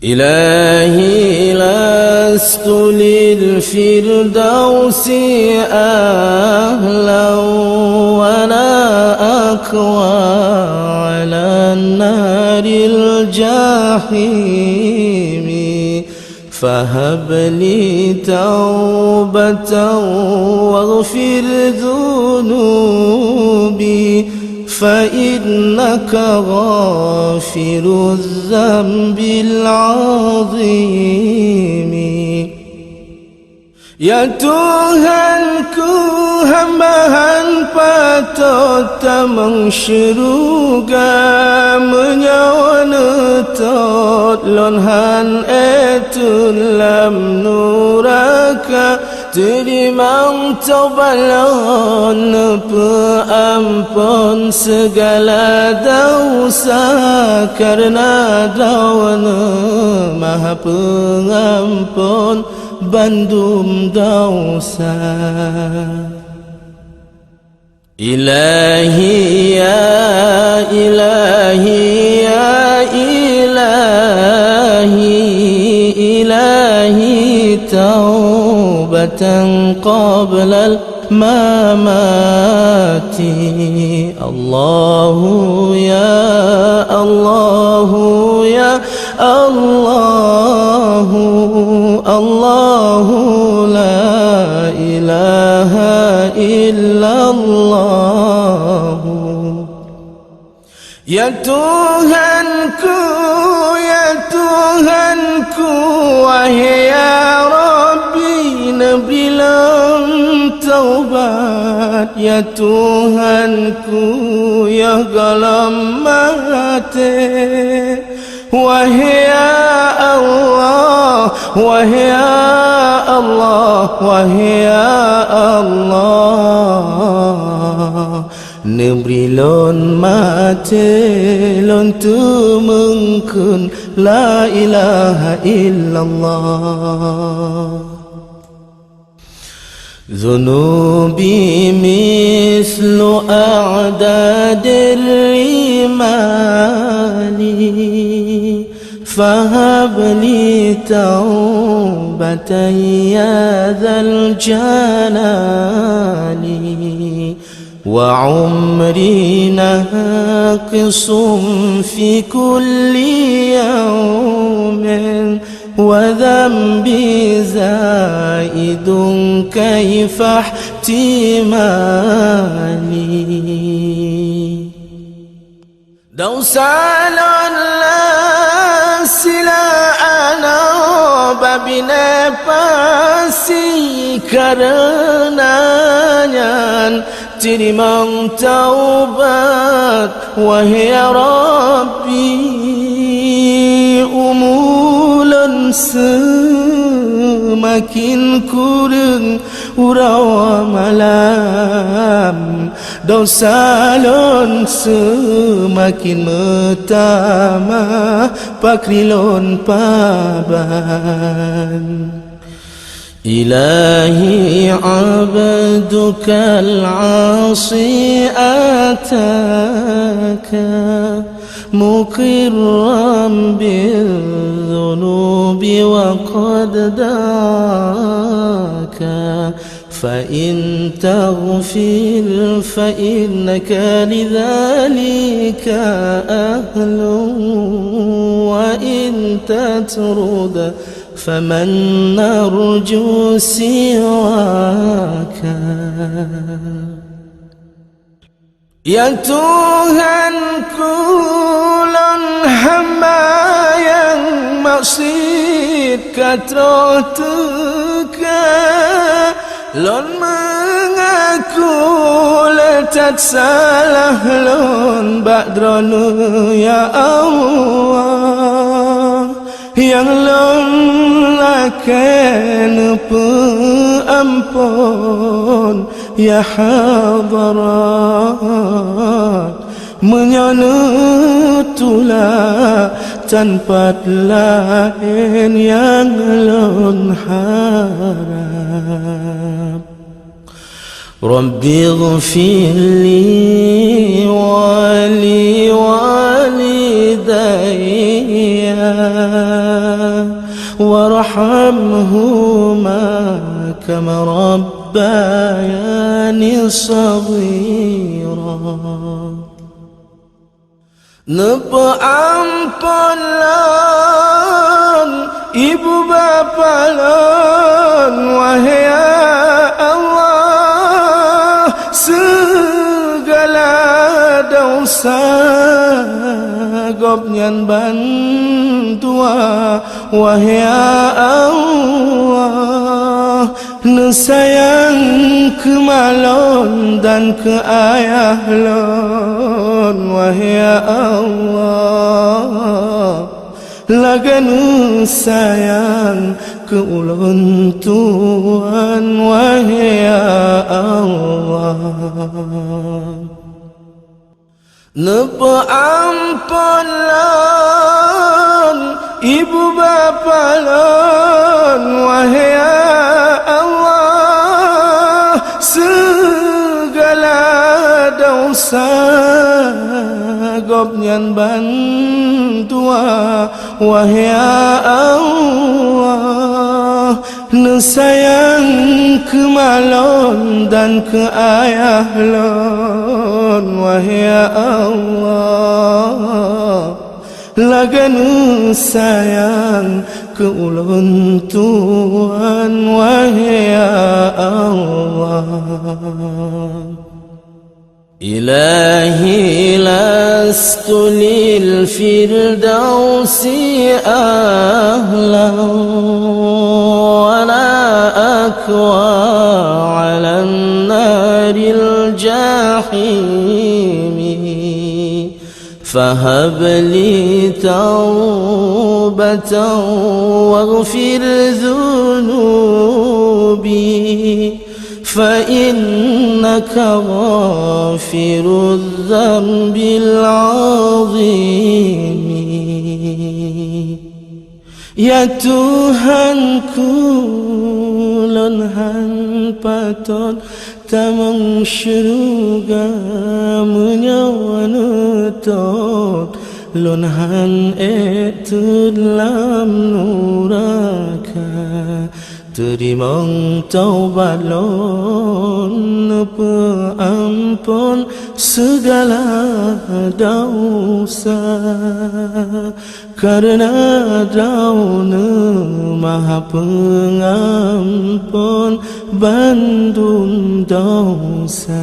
إلهي لست للفردوس أهلا ولا أكوى على النار الجحيم فهب لي توبة واغفر ذنوبي فإنك غافر الذنب العظيم. Ya Tuhanku, hamba-Han patut mengsyuruga menyawanetut lonhan etulam nuraka terimang taubalon peampun segala dosa karena dawana maha pengampun bandum dosa. Ilahi ya ilahi ya ilahi ilahi taubatan qabla al-mamati. Allahu ya Allahu ya Allahu Allahu la ilaha illallah. Ya Tuhanku, ya Tuhanku, wahai ya Rabbi, nabilam taubat. Ya Tuhanku, ya galam mate, wahai ya Allah, wahai ya Allah, wahai ya Allah. Nebrilon mate lon tu mengkun la ilaha illallah. Zunubi mislu a'dadir rimali fahab li taubatan ya dhal jalali. وعمري ناقص في كل يوم وذنبي زائد كيف احتمالي. دوسالon la sila ana babina pasi karenanya tirimang taubat wahai ya Rabbi. Umulan semakin kurang urawa malam, dosalon semakin metama pakrilon paban. إلهي عبدك العاصي أتاك مقرا بالذنوب وقد دعاك فإن تغفر فإنك لذلك أهل وإن تطرد فمن نرجو سواك. Ya Tuhanku, lon hamba yang maksud katro teka, lon mengaku letak salah lon badronu ya Allah. Yang lon laken peampun ya hadarat menyanutula tanpa lain yang lon harap. Rabbi ighfir li wa li walidayya warhamhuma kama rabbayani shaghira. Nepa ampunlan ibu bapa lan, wahai Allah, segala dosa gobnyan bantua, wahai Allah, nesayang ke malon dan ke ayah lon, wahai Allah, lagan sayang ke ulun Tuhan, wahai Allah. Nepa ampunlan ibu bapa lan, wahai Allah, segala dosa gobnyan bantua, wahai Allah, nesayang ke malon dan ke ayah lon, wahai Allah, lagan sayang ke ulun Tuhan, wahai Allah. Ilahi lastu lil firdausi ahlan wala akwa ala naril jahimi, fahab li taubatan waghfir dhunubi, فإنك غافر الذنب العظيم. Ya Tuhanku, lon han paton tamang syurga menyawanutot, lon han lam nuraka, terimang taubat lon, ampun segala dosa, karena Dauna Maha Pengampun bandung dosa.